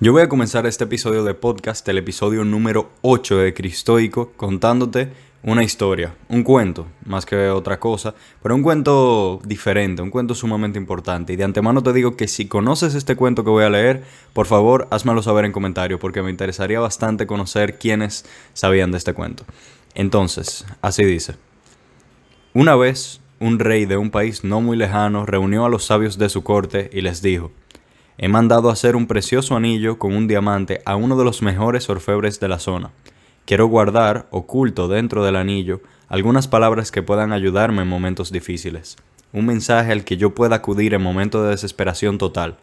Yo voy a comenzar este episodio de podcast, el episodio número 8 de Cristoico, contándote una historia, un cuento, más que otra cosa, pero un cuento diferente, un cuento sumamente importante. Y de antemano te digo que si conoces este cuento que voy a leer, por favor, házmelo saber en comentarios, porque me interesaría bastante conocer quiénes sabían de este cuento. Entonces, así dice. Una vez, un rey de un país no muy lejano reunió a los sabios de su corte y les dijo: he mandado hacer un precioso anillo con un diamante a uno de los mejores orfebres de la zona. Quiero guardar, oculto dentro del anillo, algunas palabras que puedan ayudarme en momentos difíciles. Un mensaje al que yo pueda acudir en momentos de desesperación total.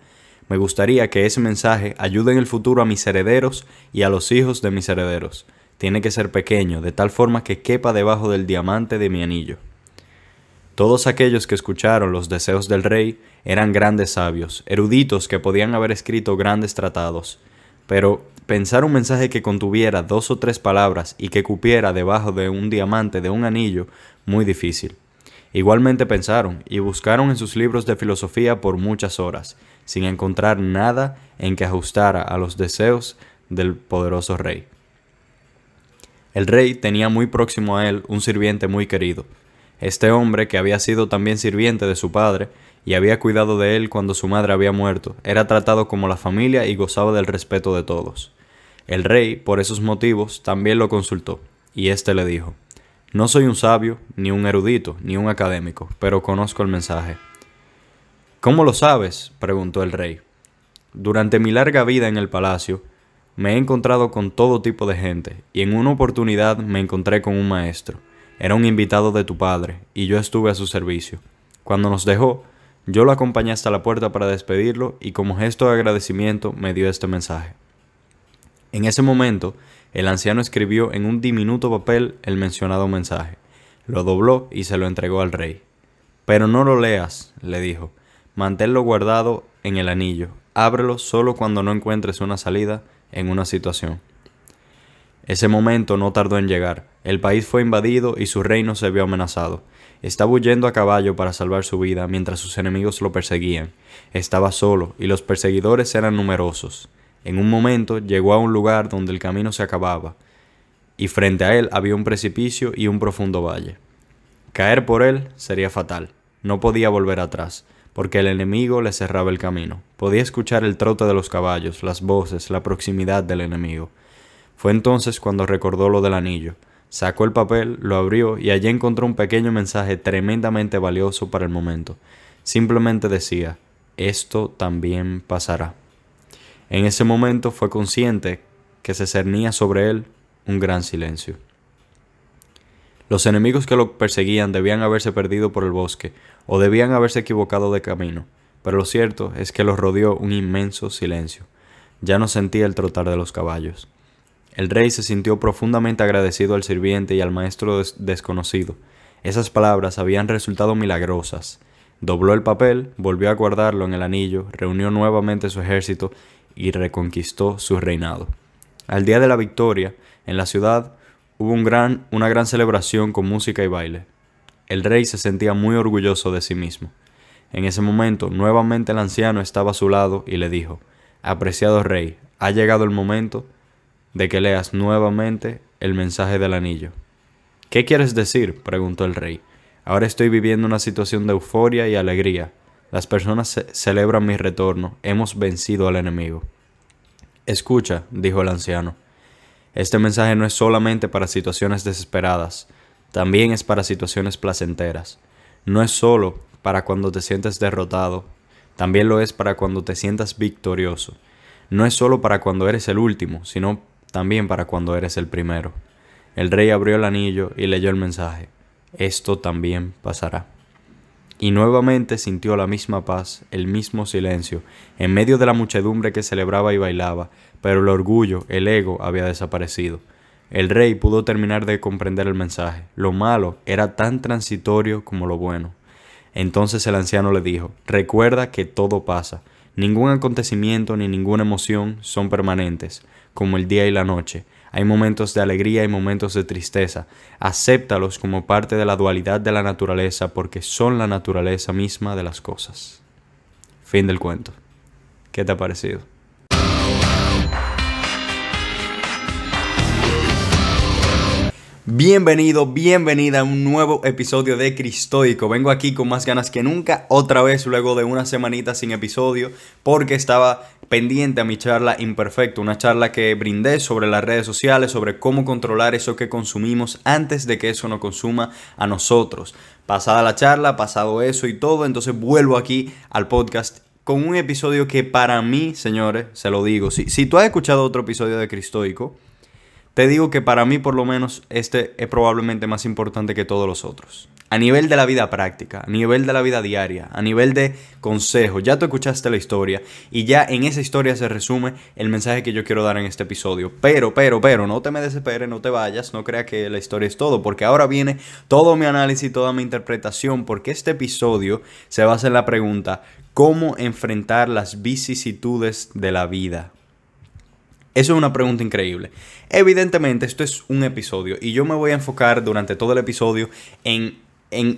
Me gustaría que ese mensaje ayude en el futuro a mis herederos y a los hijos de mis herederos. Tiene que ser pequeño, de tal forma que quepa debajo del diamante de mi anillo. Todos aquellos que escucharon los deseos del rey eran grandes sabios, eruditos que podían haber escrito grandes tratados. Pero pensar un mensaje que contuviera 2 o 3 palabras y que cupiera debajo de un diamante de un anillo, muy difícil. Igualmente pensaron y buscaron en sus libros de filosofía por muchas horas, sin encontrar nada en que ajustara a los deseos del poderoso rey. El rey tenía muy próximo a él un sirviente muy querido. Este hombre, que había sido también sirviente de su padre y había cuidado de él cuando su madre había muerto, era tratado como la familia y gozaba del respeto de todos. El rey, por esos motivos, también lo consultó, y éste le dijo: no soy un sabio, ni un erudito, ni un académico, pero conozco el mensaje. ¿Cómo lo sabes?, preguntó el rey. Durante mi larga vida en el palacio, me he encontrado con todo tipo de gente, y en una oportunidad me encontré con un maestro. Era un invitado de tu padre, y yo estuve a su servicio. Cuando nos dejó, yo lo acompañé hasta la puerta para despedirlo, y como gesto de agradecimiento me dio este mensaje. En ese momento, el anciano escribió en un diminuto papel el mencionado mensaje. Lo dobló y se lo entregó al rey. Pero no lo leas, le dijo. Manténlo guardado en el anillo. Ábrelo solo cuando no encuentres una salida en una situación. Ese momento no tardó en llegar. El país fue invadido y su reino se vio amenazado. Estaba huyendo a caballo para salvar su vida mientras sus enemigos lo perseguían. Estaba solo y los perseguidores eran numerosos. En un momento llegó a un lugar donde el camino se acababa y frente a él había un precipicio y un profundo valle. Caer por él sería fatal. No podía volver atrás, porque el enemigo le cerraba el camino. Podía escuchar el trote de los caballos, las voces, la proximidad del enemigo. Fue entonces cuando recordó lo del anillo. Sacó el papel, lo abrió y allí encontró un pequeño mensaje tremendamente valioso para el momento. Simplemente decía: esto también pasará. En ese momento fue consciente que se cernía sobre él un gran silencio. Los enemigos que lo perseguían debían haberse perdido por el bosque o debían haberse equivocado de camino, pero lo cierto es que los rodeó un inmenso silencio. Ya no sentía el trotar de los caballos. El rey se sintió profundamente agradecido al sirviente y al maestro desconocido. Esas palabras habían resultado milagrosas. Dobló el papel, volvió a guardarlo en el anillo, reunió nuevamente su ejército y reconquistó su reinado. Al día de la victoria, en la ciudad hubo una gran celebración con música y baile. El rey se sentía muy orgulloso de sí mismo. En ese momento, nuevamente el anciano estaba a su lado y le dijo: apreciado rey, ha llegado el momento de que leas nuevamente el mensaje del anillo. ¿Qué quieres decir?, preguntó el rey. Ahora estoy viviendo una situación de euforia y alegría. Las personas celebran mi retorno. Hemos vencido al enemigo. Escucha, dijo el anciano. Este mensaje no es solamente para situaciones desesperadas. También es para situaciones placenteras. No es solo para cuando te sientes derrotado. También lo es para cuando te sientas victorioso. No es solo para cuando eres el último, sino también para cuando eres el primero. El rey abrió el anillo y leyó el mensaje. Esto también pasará. Y nuevamente sintió la misma paz, el mismo silencio, en medio de la muchedumbre que celebraba y bailaba, pero el orgullo, el ego, había desaparecido. El rey pudo terminar de comprender el mensaje. Lo malo era tan transitorio como lo bueno. Entonces el anciano le dijo: recuerda que todo pasa. Ningún acontecimiento ni ninguna emoción son permanentes, como el día y la noche. Hay momentos de alegría y momentos de tristeza. Acéptalos como parte de la dualidad de la naturaleza, porque son la naturaleza misma de las cosas. Fin del cuento. ¿Qué te ha parecido? Bienvenido, bienvenida a un nuevo episodio de Cristoico. Vengo aquí con más ganas que nunca, otra vez luego de una semanita sin episodio, porque estaba pendiente a mi charla Imperfecto, una charla que brindé sobre las redes sociales, sobre cómo controlar eso que consumimos antes de que eso nos consuma a nosotros. Pasada la charla, pasado eso y todo, entonces vuelvo aquí al podcast con un episodio que para mí, señores, se lo digo, si tú has escuchado otro episodio de Cristoico, te digo que para mí por lo menos este es probablemente más importante que todos los otros. A nivel de la vida práctica, a nivel de la vida diaria, a nivel de consejos. Ya tú escuchaste la historia y ya en esa historia se resume el mensaje que yo quiero dar en este episodio. Pero, no te me desesperes, no te vayas, no creas que la historia es todo. Porque ahora viene todo mi análisis, toda mi interpretación. Porque este episodio se basa en la pregunta: ¿cómo enfrentar las vicisitudes de la vida? Eso es una pregunta increíble. Evidentemente, esto es un episodio y yo me voy a enfocar durante todo el episodio en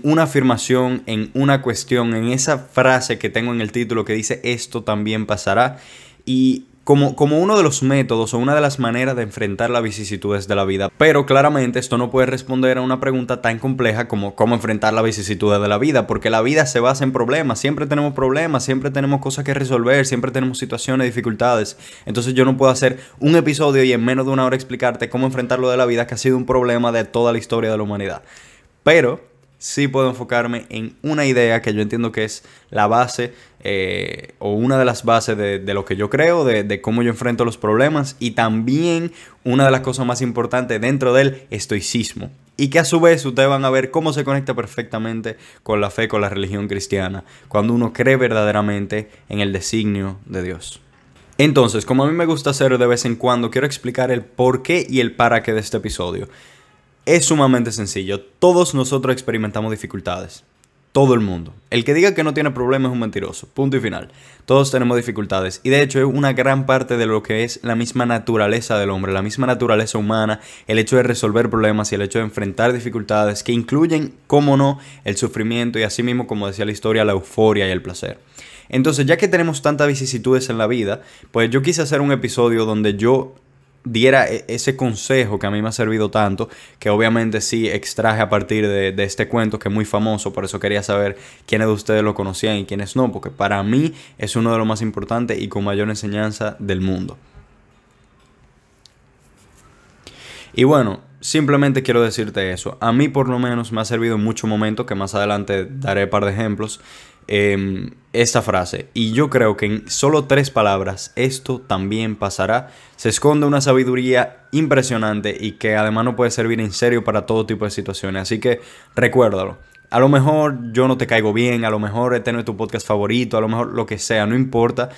una afirmación, en una cuestión, en esa frase que tengo en el título que dice esto también pasará. Y como uno de los métodos o una de las maneras de enfrentar las vicisitudes de la vida. Pero claramente esto no puede responder a una pregunta tan compleja como cómo enfrentar las vicisitudes de la vida. Porque la vida se basa en problemas. Siempre tenemos cosas que resolver, siempre tenemos situaciones, dificultades. Entonces yo no puedo hacer un episodio y en menos de una hora explicarte cómo enfrentar lo de la vida, que ha sido un problema de toda la historia de la humanidad. Pero sí puedo enfocarme en una idea que yo entiendo que es la base o una de las bases de lo que yo creo, de cómo yo enfrento los problemas, y también una de las cosas más importantes dentro del estoicismo, y que a su vez ustedes van a ver cómo se conecta perfectamente con la fe, con la religión cristiana, cuando uno cree verdaderamente en el designio de Dios. Entonces, como a mí me gusta hacer de vez en cuando, quiero explicar el por qué y el para qué de este episodio. Es sumamente sencillo. Todos nosotros experimentamos dificultades. Todo el mundo. El que diga que no tiene problemas es un mentiroso. Punto y final. Todos tenemos dificultades. Y de hecho es una gran parte de lo que es la misma naturaleza del hombre, la misma naturaleza humana, el hecho de resolver problemas y el hecho de enfrentar dificultades que incluyen, cómo no, el sufrimiento y así mismo, como decía la historia, la euforia y el placer. Entonces, ya que tenemos tantas vicisitudes en la vida, pues yo quise hacer un episodio donde yo diera ese consejo que a mí me ha servido tanto, que obviamente sí extraje a partir de este cuento que es muy famoso. Por eso quería saber quiénes de ustedes lo conocían y quiénes no, porque para mí es uno de los más importantes y con mayor enseñanza del mundo. Y bueno, simplemente quiero decirte eso. A mí por lo menos me ha servido en muchos momentos, que más adelante daré un par de ejemplos, esta frase. Y yo creo que en solo 3 palabras, esto también pasará, se esconde una sabiduría impresionante y que además nos puede servir en serio para todo tipo de situaciones. Así que recuérdalo. A lo mejor yo no te caigo bien, a lo mejor este no es tu podcast favorito, a lo mejor lo que sea, no importa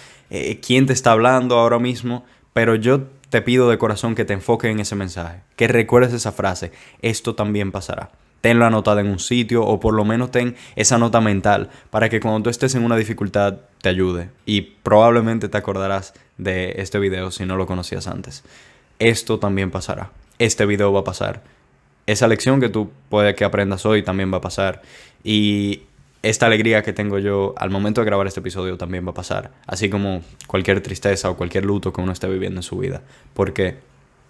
quién te está hablando ahora mismo, pero yo te pido de corazón que te enfoques en ese mensaje, que recuerdes esa frase: esto también pasará. Tenlo anotada en un sitio, o por lo menos ten esa nota mental para que cuando tú estés en una dificultad te ayude. Y probablemente te acordarás de este video si no lo conocías antes. Esto también pasará. Este video va a pasar. Esa lección que tú puedes que aprendas hoy también va a pasar. Y esta alegría que tengo yo al momento de grabar este episodio también va a pasar. Así como cualquier tristeza o cualquier luto que uno esté viviendo en su vida. Porque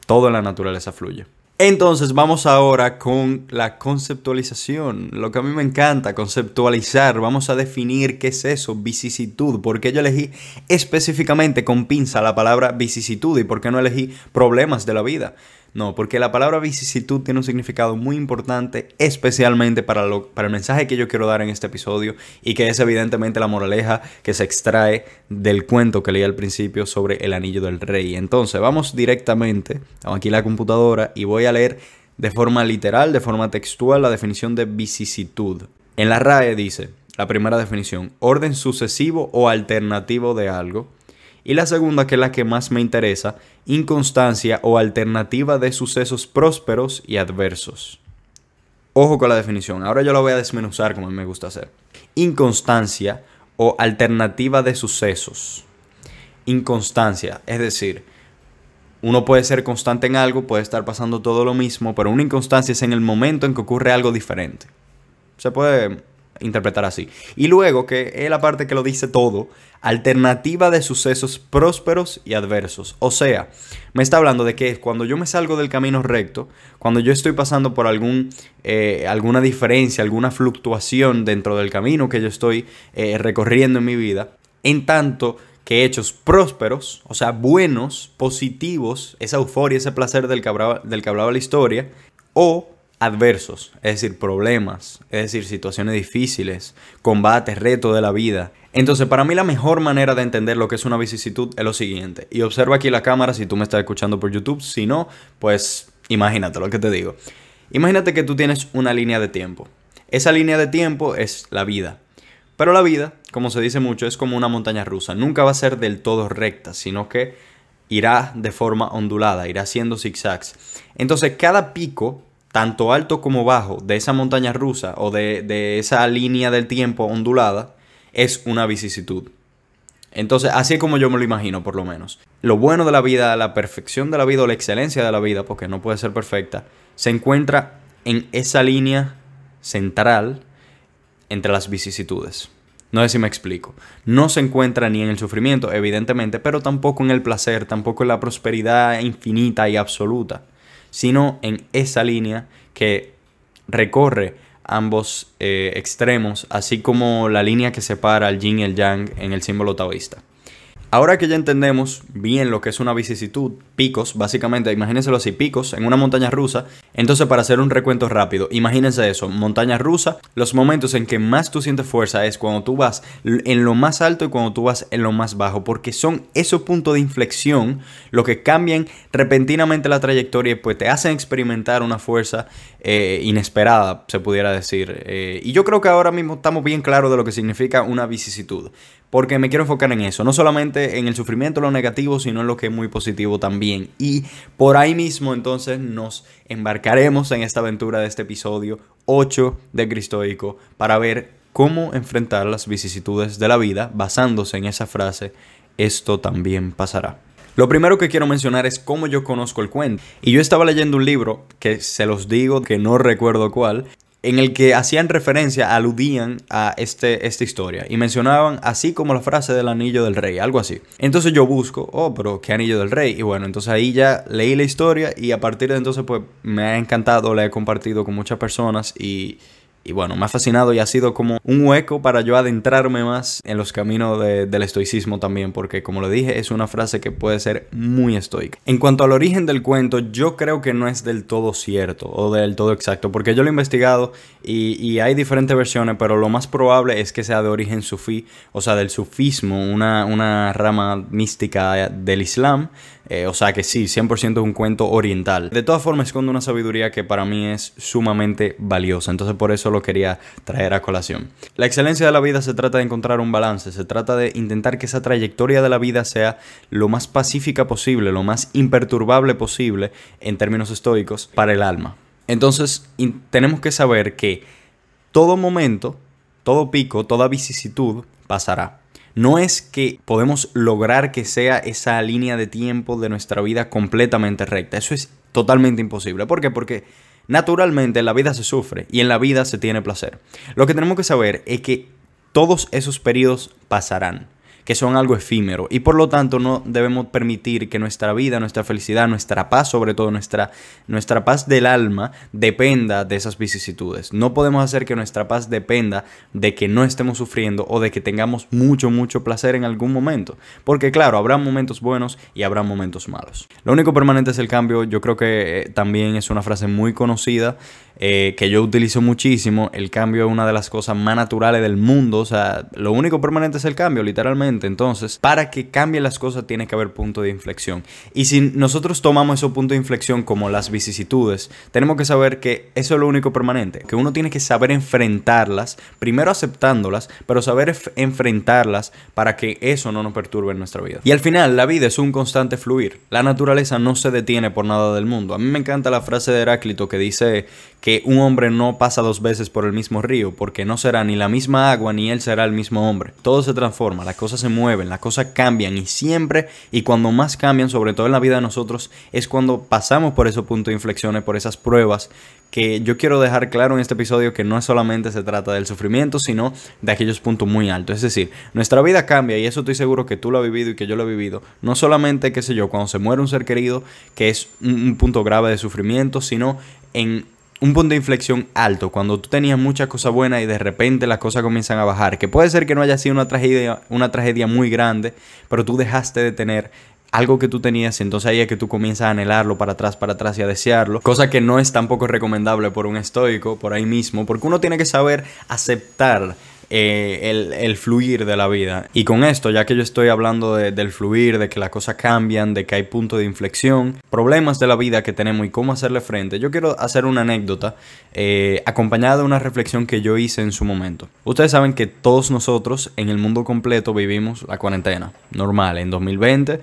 todo en la naturaleza fluye. Entonces vamos ahora con la conceptualización, lo que a mí me encanta, conceptualizar. Vamos a definir qué es eso, vicisitud. ¿Por qué yo elegí específicamente con pinza la palabra vicisitud y por qué no elegí problemas de la vida? No, porque la palabra vicisitud tiene un significado muy importante, especialmente para el mensaje que yo quiero dar en este episodio, y que es evidentemente la moraleja que se extrae del cuento que leí al principio sobre el anillo del rey. Entonces vamos directamente, tengo aquí la computadora y voy a leer de forma literal, de forma textual, la definición de vicisitud. En la RAE dice, la primera definición: orden sucesivo o alternativo de algo. Y la segunda, que es la que más me interesa: inconstancia o alternativa de sucesos prósperos y adversos. Ojo con la definición, ahora yo la voy a desmenuzar como a mí me gusta hacer. Inconstancia o alternativa de sucesos. Inconstancia, es decir, uno puede ser constante en algo, puede estar pasando todo lo mismo, pero una inconstancia es en el momento en que ocurre algo diferente. Se puede interpretar así. Y luego, que es la parte que lo dice todo, alternativa de sucesos prósperos y adversos. O sea, me está hablando de que cuando yo me salgo del camino recto, cuando yo estoy pasando por alguna diferencia, alguna fluctuación dentro del camino que yo estoy recorriendo en mi vida, en tanto que hechos prósperos, o sea, buenos, positivos, esa euforia, ese placer del que hablaba la historia, o adversos, es decir, problemas, es decir, situaciones difíciles, combates, retos de la vida. Entonces, para mí la mejor manera de entender lo que es una vicisitud es lo siguiente. Y observa aquí la cámara si tú me estás escuchando por YouTube. Si no, pues imagínate lo que te digo. Imagínate que tú tienes una línea de tiempo. Esa línea de tiempo es la vida. Pero la vida, como se dice mucho, es como una montaña rusa. Nunca va a ser del todo recta, sino que irá de forma ondulada, irá haciendo zigzags. Entonces, cada pico, tanto alto como bajo, de esa montaña rusa o de esa línea del tiempo ondulada, es una vicisitud. Entonces, así es como yo me lo imagino, por lo menos. Lo bueno de la vida, la perfección de la vida o la excelencia de la vida, porque no puede ser perfecta, se encuentra en esa línea central entre las vicisitudes. No sé si me explico. No se encuentra ni en el sufrimiento, evidentemente, pero tampoco en el placer, tampoco en la prosperidad infinita y absoluta, sino en esa línea que recorre ambos extremos, así como la línea que separa el yin y el yang en el símbolo taoísta. Ahora que ya entendemos bien lo que es una vicisitud, picos, básicamente, imagínenselo así, picos en una montaña rusa. Entonces, para hacer un recuento rápido, imagínense eso, montaña rusa, los momentos en que más tú sientes fuerza es cuando tú vas en lo más alto y cuando tú vas en lo más bajo, porque son esos puntos de inflexión lo que cambian repentinamente la trayectoria y pues te hacen experimentar una fuerza inesperada, se pudiera decir. Y yo creo que ahora mismo estamos bien claros de lo que significa una vicisitud, porque me quiero enfocar en eso, no solamente en el sufrimiento, lo negativo, sino en lo que es muy positivo también. Y por ahí mismo entonces nos embarcaremos en esta aventura de este episodio 8 de Cristoico para ver cómo enfrentar las vicisitudes de la vida basándose en esa frase, esto también pasará. Lo primero que quiero mencionar es cómo yo conozco el cuento. Y yo estaba leyendo un libro, que se los digo que no recuerdo cuál, en el que hacían referencia, aludían a esta historia y mencionaban así como la frase del anillo del rey, algo así. Entonces yo busco, pero ¿qué anillo del rey? Y bueno, entonces ahí ya leí la historia y a partir de entonces pues me ha encantado, la he compartido con muchas personas y bueno, me ha fascinado y ha sido como un hueco para yo adentrarme más en los caminos del estoicismo también, porque como lo dije, es una frase que puede ser muy estoica. En cuanto al origen del cuento, yo creo que no es del todo cierto o del todo exacto, porque yo lo he investigado y hay diferentes versiones, pero lo más probable es que sea de origen sufí, o sea, del sufismo, una rama mística del Islam. O sea que sí, 100% es un cuento oriental. De todas formas, esconde una sabiduría que para mí es sumamente valiosa. Entonces por eso lo quería traer a colación. La excelencia de la vida se trata de encontrar un balance. Se trata de intentar que esa trayectoria de la vida sea lo más pacífica posible, lo más imperturbable posible en términos estoicos para el alma. Entonces tenemos que saber que todo momento, todo pico, toda vicisitud pasará. No es que podemos lograr que sea esa línea de tiempo de nuestra vida completamente recta. Eso es totalmente imposible. ¿Por qué? Porque naturalmente en la vida se sufre y en la vida se tiene placer. Lo que tenemos que saber es que todos esos periodos pasarán, que son algo efímero y por lo tanto no debemos permitir que nuestra vida, nuestra felicidad, nuestra paz, sobre todo nuestra paz del alma, dependa de esas vicisitudes. No podemos hacer que nuestra paz dependa de que no estemos sufriendo o de que tengamos mucho placer en algún momento, porque claro, habrá momentos buenos y habrá momentos malos. Lo único permanente es el cambio. Yo creo que también es una frase muy conocida, que yo utilizo muchísimo. El cambio es una de las cosas más naturales del mundo. O sea, lo único permanente es el cambio, literalmente. Entonces, para que cambien las cosas tiene que haber punto de inflexión. Y si nosotros tomamos esos puntos de inflexión como las vicisitudes, tenemos que saber que eso es lo único permanente, que uno tiene que saber enfrentarlas, primero aceptándolas, pero saber enfrentarlas para que eso no nos perturbe en nuestra vida. Y al final, la vida es un constante fluir. La naturaleza no se detiene por nada del mundo. A mí me encanta la frase de Heráclito que dice que un hombre no pasa dos veces por el mismo río, porque no será ni la misma agua ni él será el mismo hombre. Todo se transforma, las cosas se mueven, las cosas cambian y siempre y cuando más cambian, sobre todo en la vida de nosotros, es cuando pasamos por esos puntos de inflexiones, por esas pruebas, que yo quiero dejar claro en este episodio que no solamente se trata del sufrimiento, sino de aquellos puntos muy altos. Es decir, nuestra vida cambia y eso estoy seguro que tú lo has vivido y que yo lo he vivido. No solamente, qué sé yo, cuando se muere un ser querido, que es un punto grave de sufrimiento, sino en un punto de inflexión alto, cuando tú tenías muchas cosas buenas y de repente las cosas comienzan a bajar, que puede ser que no haya sido una tragedia muy grande, pero tú dejaste de tener algo que tú tenías, entonces ahí es que tú comienzas a anhelarlo para atrás y a desearlo, cosa que no es tampoco recomendable por un estoico, por ahí mismo, porque uno tiene que saber aceptar el fluir de la vida. Y con esto, ya que yo estoy hablando del fluir, de que las cosas cambian, de que hay puntos de inflexión, problemas de la vida que tenemos y cómo hacerle frente, yo quiero hacer una anécdota acompañada de una reflexión que yo hice en su momento. Ustedes saben que todos nosotros en el mundo completo vivimos la cuarentena normal. En 2020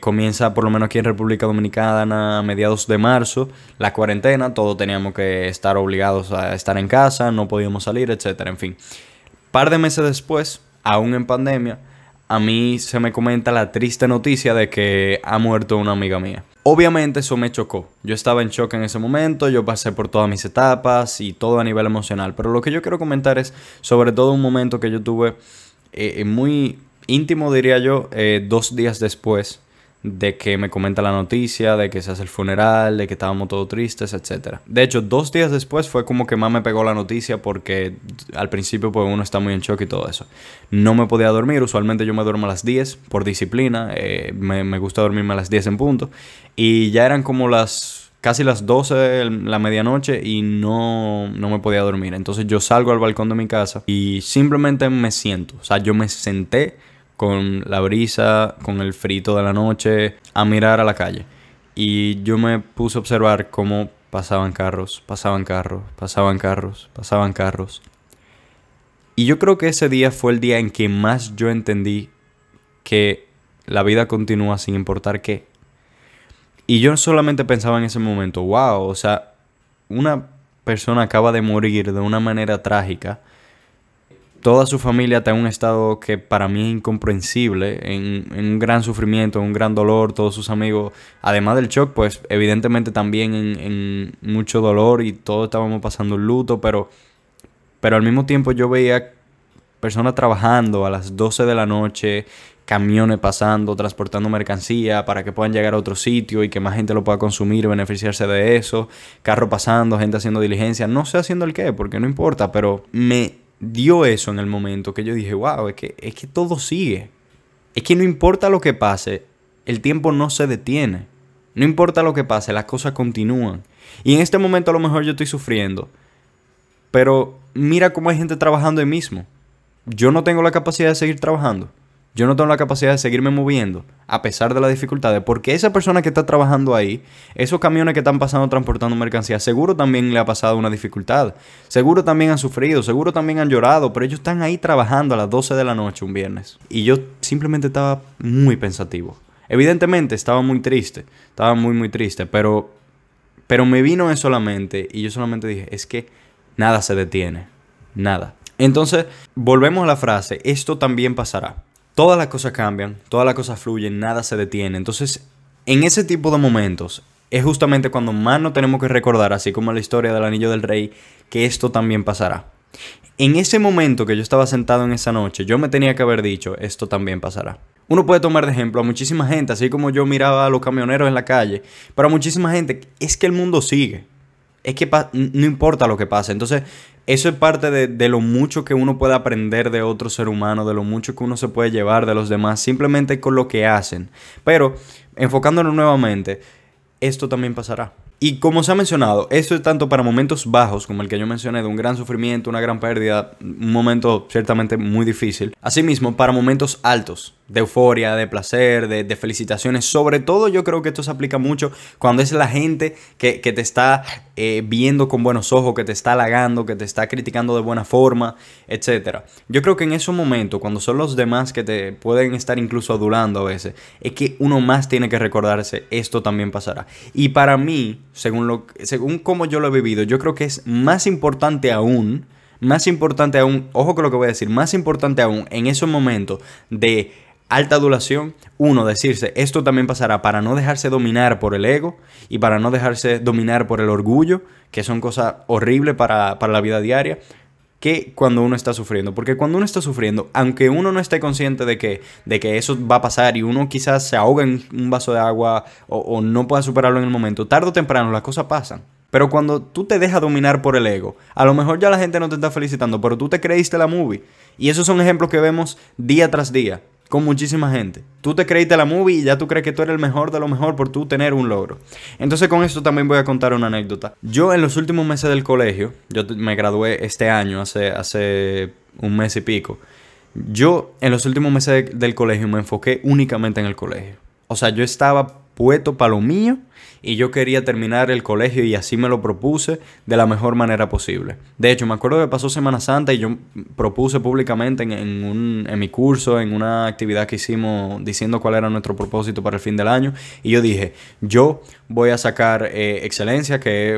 comienza, por lo menos aquí en República Dominicana, a mediados de marzo, la cuarentena. Todos teníamos que estar obligados a estar en casa, no podíamos salir, etcétera. En fin, par de meses después, aún en pandemia, a mí se me comenta la triste noticia de que ha muerto una amiga mía. Obviamente eso me chocó. Yo estaba en shock en ese momento, yo pasé por todas mis etapas y todo a nivel emocional. Pero lo que yo quiero comentar es sobre todo un momento que yo tuve muy íntimo, diría yo, 2 días después de que me comenta la noticia, de que se hace el funeral, de que estábamos todos tristes, etc. De hecho, 2 días después fue como que más me pegó la noticia porque al principio pues uno está muy en shock y todo eso. No me podía dormir, usualmente yo me duermo a las 10 por disciplina, me gusta dormirme a las 10 en punto. Y ya eran como casi las 12 de la medianoche y no me podía dormir. Entonces yo salgo al balcón de mi casa y simplemente me siento. O sea, yo me senté con la brisa, con el frito de la noche, a mirar a la calle. Y yo me puse a observar cómo pasaban carros, pasaban carros, pasaban carros, pasaban carros. Y yo creo que ese día fue el día en que más yo entendí que la vida continúa sin importar qué. Y yo solamente pensaba en ese momento, wow, o sea, una persona acaba de morir de una manera trágica. Toda su familia está en un estado que para mí es incomprensible, en un gran sufrimiento, en un gran dolor. Todos sus amigos, además del shock, pues evidentemente también en mucho dolor y todos estábamos pasando el luto, pero al mismo tiempo yo veía personas trabajando a las 12 de la noche, camiones pasando, transportando mercancía para que puedan llegar a otro sitio y que más gente lo pueda consumir y beneficiarse de eso, carro pasando, gente haciendo diligencia, no sé haciendo el qué, porque no importa, pero me dio eso en el momento que yo dije, wow, es que todo sigue. Es que no importa lo que pase, el tiempo no se detiene. No importa lo que pase, las cosas continúan. Y en este momento a lo mejor yo estoy sufriendo, pero mira cómo hay gente trabajando ahí mismo. Yo no tengo la capacidad de seguir trabajando. Yo no tengo la capacidad de seguirme moviendo a pesar de las dificultades, porque esa persona que está trabajando ahí, esos camiones que están pasando transportando mercancía, seguro también le ha pasado una dificultad, seguro también han sufrido, seguro también han llorado, pero ellos están ahí trabajando a las 12 de la noche un viernes. Y yo simplemente estaba muy pensativo. Evidentemente estaba muy triste, estaba muy triste, pero me vino eso a la mente y yo solamente dije, es que nada se detiene, nada. Entonces, volvemos a la frase, esto también pasará. Todas las cosas cambian, todas las cosas fluyen, nada se detiene. Entonces, en ese tipo de momentos es justamente cuando más nos tenemos que recordar, así como la historia del Anillo del Rey, que esto también pasará. En ese momento que yo estaba sentado en esa noche, yo me tenía que haber dicho, esto también pasará. Uno puede tomar de ejemplo a muchísima gente, así como yo miraba a los camioneros en la calle, pero a muchísima gente, es que el mundo sigue. Es que no importa lo que pase. Entonces, eso es parte de lo mucho que uno puede aprender de otro ser humano, de lo mucho que uno se puede llevar de los demás, simplemente con lo que hacen. Pero, enfocándonos nuevamente, esto también pasará. Y como se ha mencionado, esto es tanto para momentos bajos, como el que yo mencioné, de un gran sufrimiento, una gran pérdida, un momento ciertamente muy difícil. Asimismo, para momentos altos, de euforia, de placer, de felicitaciones. Sobre todo yo creo que esto se aplica mucho cuando es la gente que te está viendo con buenos ojos, que te está halagando, que te está criticando de buena forma, etc. Yo creo que en esos momentos, cuando son los demás que te pueden estar incluso adulando a veces, es que uno más tiene que recordarse, esto también pasará. Y para mí, según como yo lo he vivido, yo creo que es más importante aún Más importante aún, ojo con lo que voy a decir, más importante aún en esos momentos de alta adulación, uno, decirse, esto también pasará para no dejarse dominar por el ego y para no dejarse dominar por el orgullo, que son cosas horribles para la vida diaria, que cuando uno está sufriendo. Porque cuando uno está sufriendo, aunque uno no esté consciente de que eso va a pasar y uno quizás se ahoga en un vaso de agua o no pueda superarlo en el momento, tarde o temprano las cosas pasan. Pero cuando tú te dejas dominar por el ego, a lo mejor ya la gente no te está felicitando, pero tú te creíste la movie. Y esos son ejemplos que vemos día tras día con muchísima gente. Tú te creíste la movie y ya tú crees que tú eres el mejor de lo mejor por tú tener un logro. Entonces con esto también voy a contar una anécdota. Yo en los últimos meses del colegio, yo me gradué este año, hace un mes y pico. Yo en los últimos meses del colegio me enfoqué únicamente en el colegio. O sea, yo estaba puesto para lo mío y yo quería terminar el colegio y así me lo propuse de la mejor manera posible. De hecho, me acuerdo que pasó Semana Santa y yo propuse públicamente en mi curso, en una actividad que hicimos diciendo cuál era nuestro propósito para el fin del año. Y yo dije, yo voy a sacar excelencia, que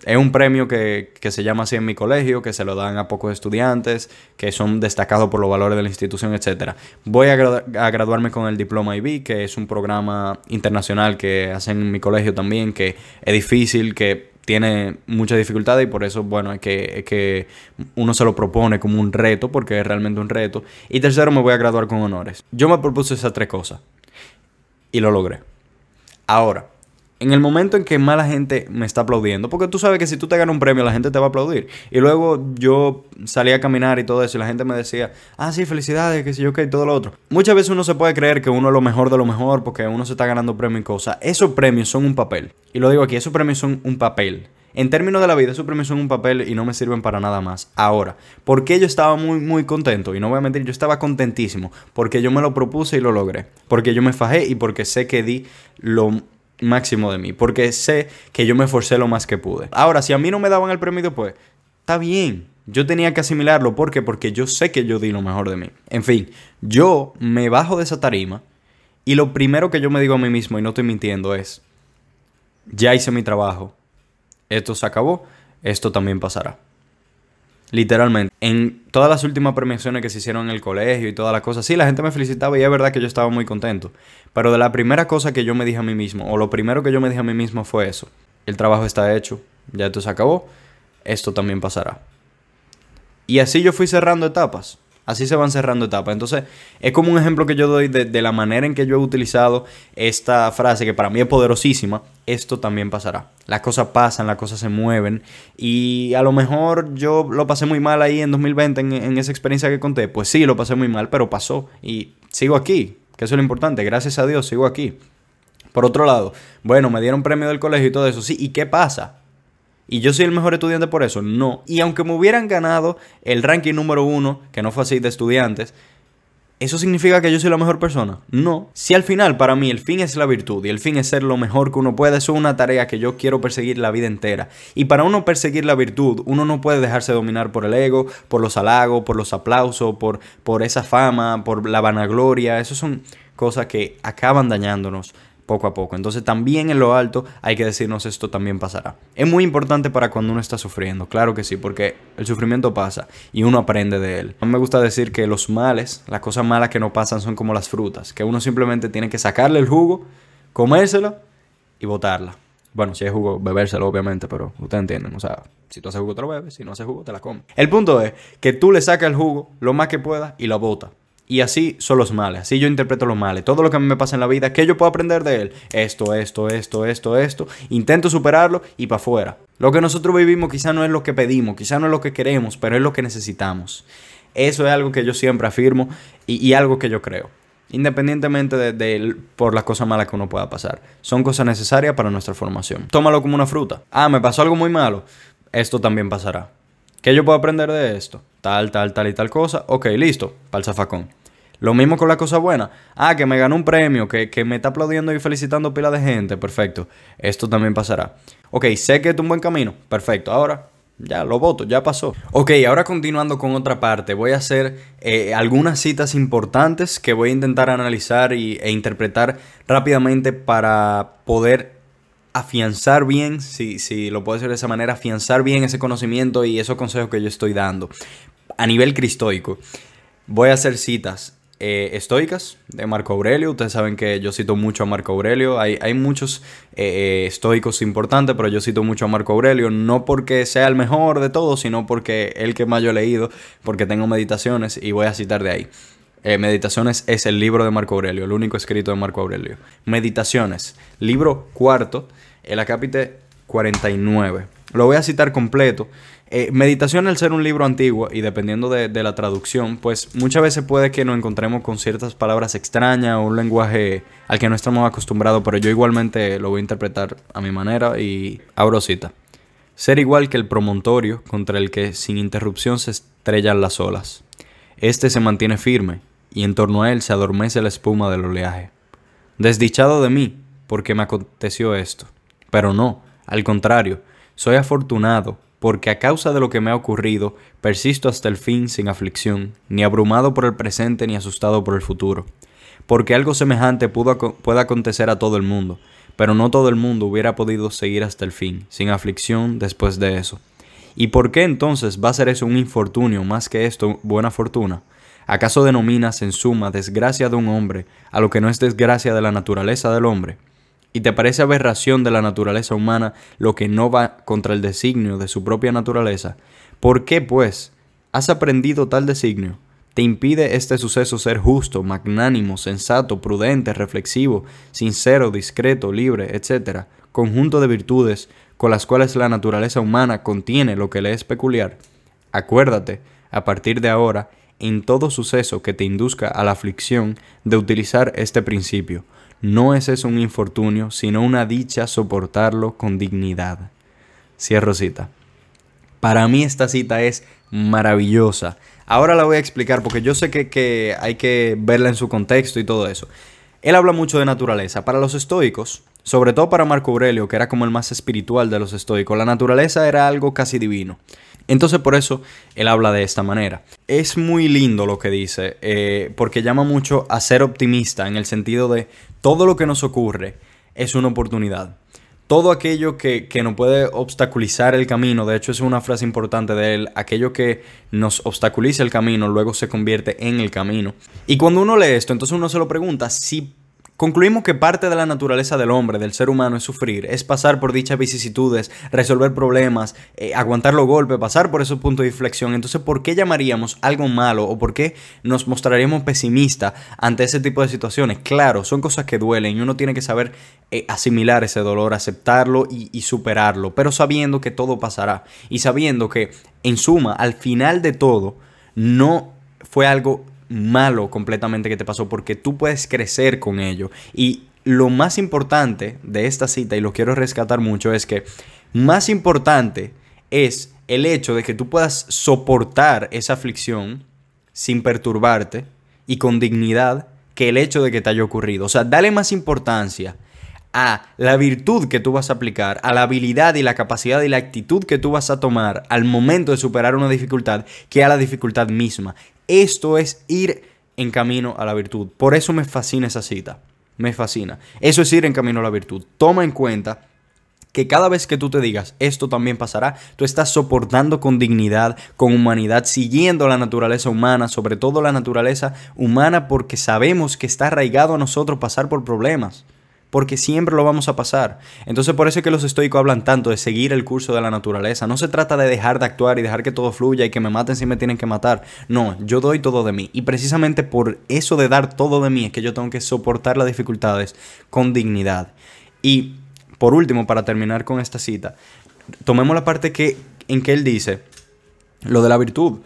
es un premio que se llama así en mi colegio, que se lo dan a pocos estudiantes, que son destacados por los valores de la institución, etc. Voy a graduarme con el diploma IB, que es un programa internacional que hacen en mi colegio también, que es difícil, que tiene muchas dificultades y por eso, bueno, es que uno se lo propone como un reto, porque es realmente un reto. Y tercero, me voy a graduar con honores. Yo me propuse esas tres cosas y lo logré. Ahora, en el momento en que más la gente me está aplaudiendo, porque tú sabes que si tú te ganas un premio, la gente te va a aplaudir. Y luego yo salí a caminar y todo eso, y la gente me decía, ah, sí, felicidades, que sé yo qué, y todo lo otro. Muchas veces uno se puede creer que uno es lo mejor de lo mejor, porque uno se está ganando premios y cosas. Esos premios son un papel. Y lo digo aquí, esos premios son un papel. En términos de la vida, esos premios son un papel y no me sirven para nada más. Ahora, ¿por qué yo estaba muy, muy contento? Y no voy a mentir, yo estaba contentísimo. Porque yo me lo propuse y lo logré. Porque yo me fajé y porque sé que di lo máximo de mí, porque sé que yo me esforcé lo más que pude. Ahora, si a mí no me daban el premio después, está bien, yo tenía que asimilarlo. ¿Por qué? Porque yo sé que yo di lo mejor de mí. En fin, yo me bajo de esa tarima y lo primero que yo me digo a mí mismo, y no estoy mintiendo, es, ya hice mi trabajo, esto se acabó, esto también pasará. Literalmente, en todas las últimas premiaciones que se hicieron en el colegio y todas las cosas, sí, la gente me felicitaba y es verdad que yo estaba muy contento. Pero de la primera cosa que yo me dije a mí mismo, o lo primero que yo me dije a mí mismo fue eso. El trabajo está hecho, ya esto se acabó, esto también pasará. Y así yo fui cerrando etapas. Así se van cerrando etapas. Entonces, es como un ejemplo que yo doy de la manera en que yo he utilizado esta frase, que para mí es poderosísima. Esto también pasará. Las cosas pasan, las cosas se mueven. Y a lo mejor yo lo pasé muy mal ahí en 2020, en esa experiencia que conté. Pues sí, lo pasé muy mal, pero pasó. Y sigo aquí, que eso es lo importante. Gracias a Dios, sigo aquí. Por otro lado, bueno, me dieron premio del colegio y todo eso. Sí, ¿y qué pasa? ¿Y yo soy el mejor estudiante por eso? No. Y aunque me hubieran ganado el ranking número 1, que no fue así de estudiantes, ¿eso significa que yo soy la mejor persona? No. Si al final para mí el fin es la virtud y el fin es ser lo mejor que uno puede, eso es una tarea que yo quiero perseguir la vida entera. Y para uno perseguir la virtud, uno no puede dejarse dominar por el ego, por los halagos, por los aplausos, por esa fama, por la vanagloria. Eso son cosas que acaban dañándonos poco a poco. Entonces también en lo alto hay que decirnos esto también pasará. Es muy importante para cuando uno está sufriendo, claro que sí, porque el sufrimiento pasa y uno aprende de él. A mí me gusta decir que los males, las cosas malas que no pasan son como las frutas, que uno simplemente tiene que sacarle el jugo, comérselo y botarla. Bueno, si hay jugo, bebérselo obviamente, pero ustedes entienden, o sea, si tú haces jugo te lo bebes, si no haces jugo te la comes. El punto es que tú le sacas el jugo lo más que puedas y lo botas. Y así son los males, así yo interpreto los males. Todo lo que a mí me pasa en la vida, ¿qué yo puedo aprender de él? Esto. Intento superarlo y para afuera. Lo que nosotros vivimos quizá no es lo que pedimos, quizá no es lo que queremos, pero es lo que necesitamos. Eso es algo que yo siempre afirmo y algo que yo creo. Independientemente por las cosas malas que uno pueda pasar. Son cosas necesarias para nuestra formación. Tómalo como una fruta. Ah, me pasó algo muy malo. Esto también pasará. ¿Qué yo puedo aprender de esto? Tal y tal cosa. Ok, listo, para el zafacón. Lo mismo con la cosa buena. Ah, que me ganó un premio, que me está aplaudiendo y felicitando pila de gente. Perfecto. Esto también pasará. Ok, sé que es un buen camino. Perfecto. Ahora, ya lo voto, ya pasó. Ok, ahora continuando con otra parte. Voy a hacer algunas citas importantes que voy a intentar analizar e interpretar rápidamente para poder afianzar bien, si lo puedo decir de esa manera, afianzar bien ese conocimiento y esos consejos que yo estoy dando. A nivel cristoico, voy a hacer citas estoicas de Marco Aurelio. Ustedes saben que yo cito mucho a Marco Aurelio. Hay muchos estoicos importantes, pero yo cito mucho a Marco Aurelio, no porque sea el mejor de todos, sino porque el que más yo he leído, porque tengo meditaciones y voy a citar de ahí. Meditaciones es el libro de Marco Aurelio, el único escrito de Marco Aurelio. Meditaciones, libro cuarto, el acápite 49. Lo voy a citar completo. Meditación, al ser un libro antiguo y dependiendo de la traducción, pues muchas veces puede que nos encontremos con ciertas palabras extrañas o un lenguaje al que no estamos acostumbrados, pero yo igualmente lo voy a interpretar a mi manera y abro cita. Ser igual que el promontorio contra el que sin interrupción se estrellan las olas. Este se mantiene firme y en torno a él se adormece la espuma del oleaje. Desdichado de mí, porque me aconteció esto. Pero no, al contrario, soy afortunado, porque a causa de lo que me ha ocurrido, persisto hasta el fin sin aflicción, ni abrumado por el presente ni asustado por el futuro. Porque algo semejante puede acontecer a todo el mundo, pero no todo el mundo hubiera podido seguir hasta el fin, sin aflicción después de eso. ¿Y por qué entonces va a ser eso un infortunio más que esto buena fortuna? ¿Acaso denominas en suma desgracia de un hombre a lo que no es desgracia de la naturaleza del hombre? ¿Y te parece aberración de la naturaleza humana lo que no va contra el designio de su propia naturaleza? ¿Por qué, pues, has aprendido tal designio? ¿Te impide este suceso ser justo, magnánimo, sensato, prudente, reflexivo, sincero, discreto, libre, etcétera? Conjunto de virtudes con las cuales la naturaleza humana contiene lo que le es peculiar. Acuérdate, a partir de ahora, en todo suceso que te induzca a la aflicción, de utilizar este principio. No es eso un infortunio, sino una dicha soportarlo con dignidad. Cierro cita. Para mí esta cita es maravillosa. Ahora la voy a explicar porque yo sé que hay que verla en su contexto y todo eso. Él habla mucho de naturaleza. Para los estoicos, sobre todo para Marco Aurelio, que era como el más espiritual de los estoicos, la naturaleza era algo casi divino. Entonces por eso él habla de esta manera. Es muy lindo lo que dice, porque llama mucho a ser optimista en el sentido de todo lo que nos ocurre es una oportunidad. Todo aquello que nos puede obstaculizar el camino, de hecho es una frase importante de él, aquello que nos obstaculiza el camino luego se convierte en el camino. Y cuando uno lee esto, entonces uno se lo pregunta, si concluimos que parte de la naturaleza del hombre, del ser humano, es sufrir, es pasar por dichas vicisitudes, resolver problemas, aguantar los golpes, pasar por esos puntos de inflexión. Entonces, ¿por qué llamaríamos algo malo o por qué nos mostraríamos pesimistas ante ese tipo de situaciones? Claro, son cosas que duelen y uno tiene que saber asimilar ese dolor, aceptarlo y superarlo, pero sabiendo que todo pasará y sabiendo que, en suma, al final de todo, no fue algo malo completamente que te pasó, porque tú puedes crecer con ello. Y lo más importante de esta cita, y lo quiero rescatar mucho, es que más importante es el hecho de que tú puedas soportar esa aflicción sin perturbarte y con dignidad que el hecho de que te haya ocurrido. O sea, dale más importancia a la virtud que tú vas a aplicar, a la habilidad y la capacidad y la actitud que tú vas a tomar al momento de superar una dificultad, que a la dificultad misma. Esto es ir en camino a la virtud. Por eso me fascina esa cita. Me fascina. Eso es ir en camino a la virtud. Toma en cuenta que cada vez que tú te digas esto también pasará, tú estás soportando con dignidad, con humanidad, siguiendo la naturaleza humana, sobre todo la naturaleza humana, porque sabemos que está arraigado a nosotros pasar por problemas. Porque siempre lo vamos a pasar. Entonces por eso es que los estoicos hablan tanto de seguir el curso de la naturaleza. No se trata de dejar de actuar y dejar que todo fluya y que me maten si me tienen que matar. No, yo doy todo de mí. Y precisamente por eso de dar todo de mí es que yo tengo que soportar las dificultades con dignidad. Y por último, para terminar con esta cita, tomemos la parte en que él dice lo de la virtud.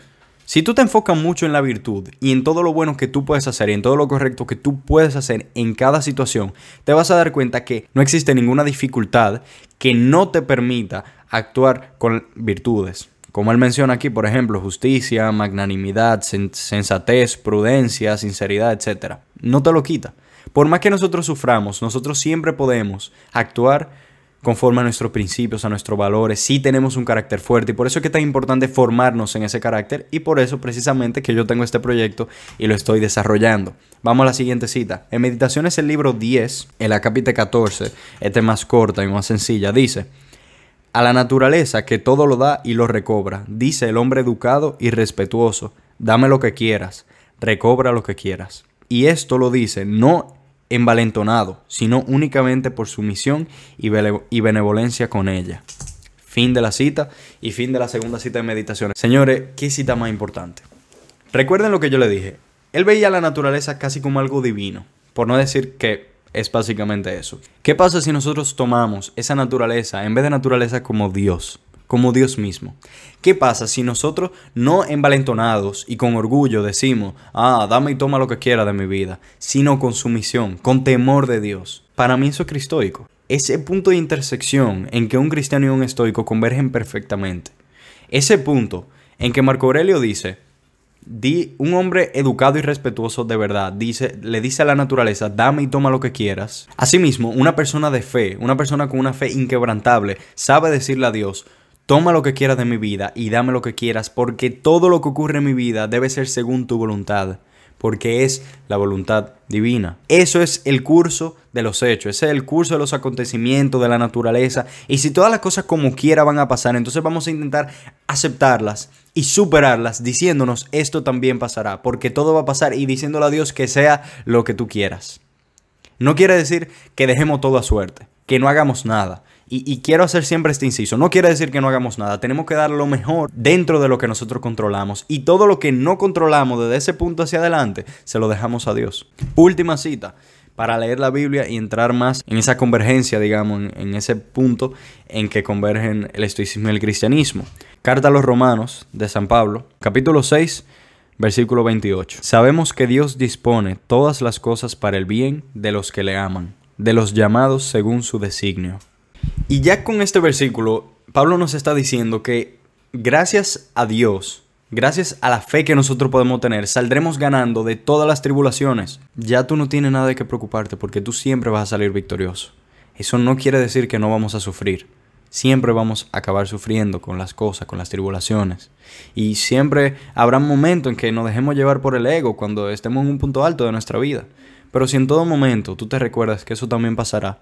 Si tú te enfocas mucho en la virtud y en todo lo bueno que tú puedes hacer y en todo lo correcto que tú puedes hacer en cada situación, te vas a dar cuenta que no existe ninguna dificultad que no te permita actuar con virtudes. Como él menciona aquí, por ejemplo, justicia, magnanimidad, sensatez, prudencia, sinceridad, etc. No te lo quita. Por más que nosotros suframos, nosotros siempre podemos actuar conforme a nuestros principios, a nuestros valores, sí tenemos un carácter fuerte y por eso es que es tan importante formarnos en ese carácter y por eso precisamente que yo tengo este proyecto y lo estoy desarrollando. Vamos a la siguiente cita. En Meditaciones, el libro 10, en la capítulo 14, esta es más corta y más sencilla, dice: a la naturaleza que todo lo da y lo recobra, dice el hombre educado y respetuoso, dame lo que quieras, recobra lo que quieras. Y esto lo dice no envalentonado, sino únicamente por sumisión y benevolencia con ella. Fin de la cita y fin de la segunda cita de meditaciones. Señores, ¿qué cita más importante? Recuerden lo que yo le dije. Él veía la naturaleza casi como algo divino, por no decir que es básicamente eso. ¿Qué pasa si nosotros tomamos esa naturaleza, en vez de naturaleza, como Dios mismo? ¿Qué pasa si nosotros, no envalentonados y con orgullo, decimos, dame y toma lo que quiera de mi vida, sino con sumisión, con temor de Dios? Para mí eso es cristoico. Ese punto de intersección en que un cristiano y un estoico convergen perfectamente. Ese punto en que Marco Aurelio dice, un hombre educado y respetuoso de verdad le dice a la naturaleza, dame y toma lo que quieras. Asimismo, una persona de fe, una persona con una fe inquebrantable, sabe decirle a Dios, toma lo que quieras de mi vida y dame lo que quieras, porque todo lo que ocurre en mi vida debe ser según tu voluntad, porque es la voluntad divina. Eso es el curso de los hechos, ese es el curso de los acontecimientos de la naturaleza. Y si todas las cosas como quiera van a pasar, entonces vamos a intentar aceptarlas y superarlas diciéndonos esto también pasará, porque todo va a pasar y diciéndole a Dios que sea lo que tú quieras. No quiere decir que dejemos todo a suerte, que no hagamos nada. Y quiero hacer siempre este inciso. No quiere decir que no hagamos nada. Tenemos que dar lo mejor dentro de lo que nosotros controlamos. Y todo lo que no controlamos desde ese punto hacia adelante, se lo dejamos a Dios. Última cita para leer la Biblia y entrar más en esa convergencia, digamos, en ese punto en que convergen el estoicismo y el cristianismo. Carta a los Romanos de San Pablo, capítulo 6, versículo 28. Sabemos que Dios dispone todas las cosas para el bien de los que le aman, de los llamados según su designio. Y ya con este versículo, Pablo nos está diciendo que gracias a Dios, gracias a la fe que nosotros podemos tener, saldremos ganando de todas las tribulaciones. Ya tú no tienes nada de qué preocuparte porque tú siempre vas a salir victorioso. Eso no quiere decir que no vamos a sufrir. Siempre vamos a acabar sufriendo con las cosas, con las tribulaciones. Y siempre habrá un momento en que nos dejemos llevar por el ego cuando estemos en un punto alto de nuestra vida. Pero si en todo momento tú te recuerdas que eso también pasará,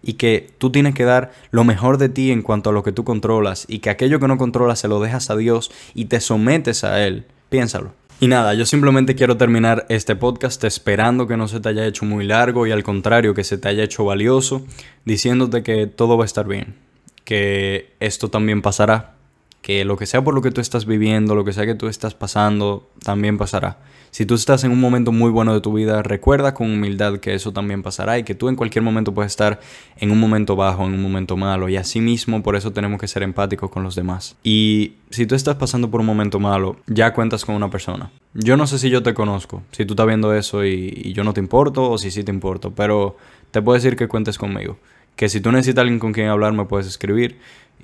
y que tú tienes que dar lo mejor de ti en cuanto a lo que tú controlas y que aquello que no controlas se lo dejas a Dios y te sometes a Él, piénsalo. Y nada, yo simplemente quiero terminar este podcast esperando que no se te haya hecho muy largo y al contrario que se te haya hecho valioso, diciéndote que todo va a estar bien, que esto también pasará, que lo que sea por lo que tú estás viviendo, lo que sea que tú estás pasando, también pasará. Si tú estás en un momento muy bueno de tu vida, recuerda con humildad que eso también pasará y que tú en cualquier momento puedes estar en un momento bajo, en un momento malo. Y así mismo, por eso tenemos que ser empáticos con los demás. Y si tú estás pasando por un momento malo, ya cuentas con una persona. Yo no sé si yo te conozco, si tú estás viendo eso y yo no te importo o si sí te importo, pero te puedo decir que cuentes conmigo. Que si tú necesitas alguien con quien hablar, me puedes escribir.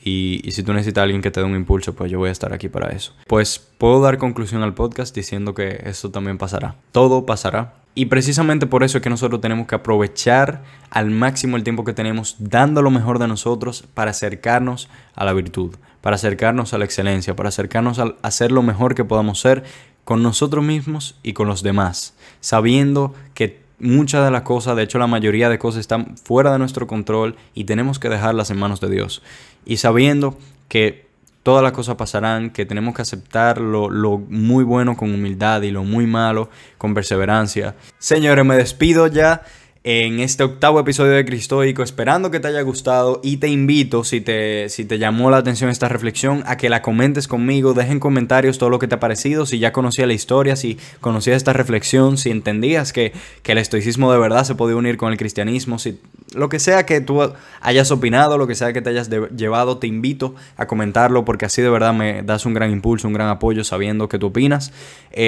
Y si tú necesitas a alguien que te dé un impulso, pues yo voy a estar aquí para eso. Pues puedo dar conclusión al podcast diciendo que esto también pasará. Todo pasará. Y precisamente por eso es que nosotros tenemos que aprovechar al máximo el tiempo que tenemos, dando lo mejor de nosotros para acercarnos a la virtud, para acercarnos a la excelencia, para acercarnos a hacer lo mejor que podamos ser con nosotros mismos y con los demás, sabiendo que muchas de las cosas, de hecho la mayoría de cosas están fuera de nuestro control y tenemos que dejarlas en manos de Dios. Y sabiendo que todas las cosas pasarán, que tenemos que aceptar lo muy bueno con humildad y lo muy malo con perseverancia. Señores, me despido ya en este 8º episodio de Cristoico, esperando que te haya gustado y te invito, si te llamó la atención esta reflexión, a que la comentes conmigo, dejen comentarios todo lo que te ha parecido, si ya conocías la historia, si conocías esta reflexión, si entendías que el estoicismo de verdad se podía unir con el cristianismo, si lo que sea que tú hayas opinado, lo que sea que te hayas llevado, te invito a comentarlo porque así de verdad me das un gran impulso, un gran apoyo sabiendo que tú opinas.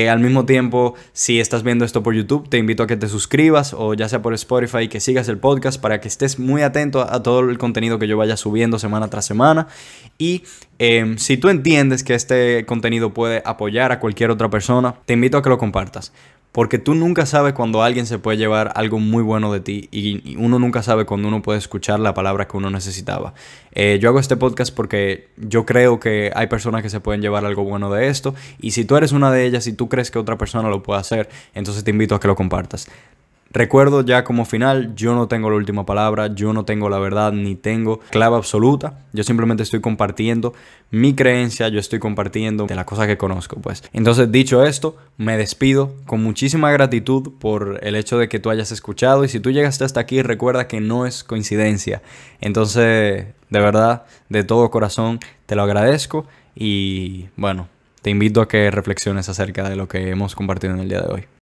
Al mismo tiempo, si estás viendo esto por YouTube, te invito a que te suscribas o ya sea por Spotify, que sigas el podcast para que estés muy atento a todo el contenido que yo vaya subiendo semana tras semana. Y si tú entiendes que este contenido puede apoyar a cualquier otra persona, te invito a que lo compartas. Porque tú nunca sabes cuando alguien se puede llevar algo muy bueno de ti y uno nunca sabe cuando uno puede escuchar la palabra que uno necesitaba. Yo hago este podcast porque yo creo que hay personas que se pueden llevar algo bueno de esto y si tú eres una de ellas y tú crees que otra persona lo puede hacer, entonces te invito a que lo compartas. Recuerdo ya como final, yo no tengo la última palabra, yo no tengo la verdad ni tengo clave absoluta. Yo simplemente estoy compartiendo mi creencia, yo estoy compartiendo de las cosas que conozco, pues. Entonces, dicho esto, me despido con muchísima gratitud por el hecho de que tú hayas escuchado y si tú llegaste hasta aquí, recuerda que no es coincidencia. Entonces, de verdad, de todo corazón, te lo agradezco y bueno, te invito a que reflexiones acerca de lo que hemos compartido en el día de hoy.